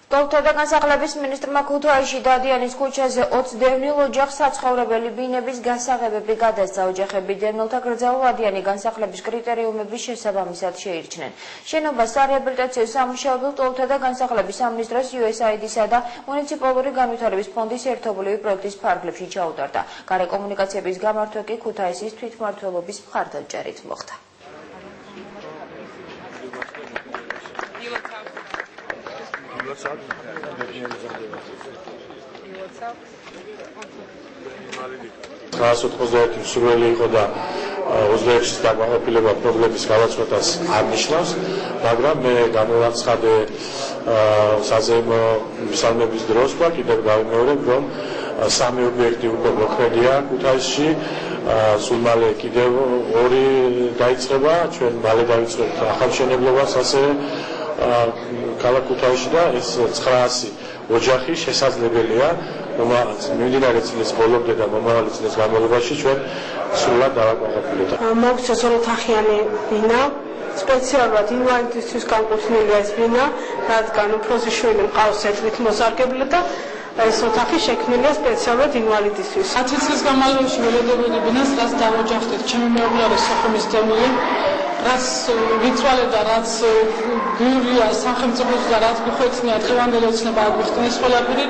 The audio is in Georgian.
Dolta და განსახლების მინისტრმა ქუთაისში დადიანის ქუჩაზე 20 დევნილ ოჯახს საცხოვრებელი ბინების გასაღებები გადასცა. ოჯახები დევნილთა გრძაულ დადიანი განსახლების კრიტერიუმების შესაბამისად შეირჩნენ. შენობას სარეაბილიტაციო სამუშაოებს dolta და განსახლების სამინისტროს USAID-სა და მუნიციპალური განვითარების ფონდის ერთობლივი პროექტის ფარგლებში ჩაუტარდა. გარეკომუნიკაციების გამართვა კი ქუთაისის თვითმმართველობის მხარდაჭერით მოხდა. $991 მსურველი იყო და 26-ის დაკმაყოფილება პრობლემის გავაცვლას არ ნიშნავს, მაგრამ მე გამოვაცხადე საზეიმო მისალმების დროს და კიდევ გავიმეორებ, რომ 3 ობიექტი უკვე მოქმედია ქუთაისში, სულ მალე კიდევ 2 დაიწყება, ჩვენ მალე დავიწყებთ ახალშენებლობას ასევე ქალაქ ქუთაისში და ეს 900 ოჯახი შესაძლებელია, რომელიც მიმდინარე წლის ბოლომდე და მომავალი წლის განმავლობაში ჩვენ სრულად დავაკმაყოფილოთ. მოგწეს ოთახიანი ბინა, სპეციალურად ინვალიდისთვის განკუთვნილია ეს ბინა, რადგან უფროსი შვილი მყავს ერთით მოსარგებლე და ეს ოთახი შექმნილია სპეციალურად ინვალიდისთვის. 10 წლის განმავლობაში ველოდებული ბინას რაც დავოჯახდით, ჩემი მეუღლე სოხუმის დევნილი, რაც ვიცვალე და რაც გურია სახელმწიფოს და რაც გუხვეცნია დღევანდელი ოცნება აგვიხსნის ყველაფერი.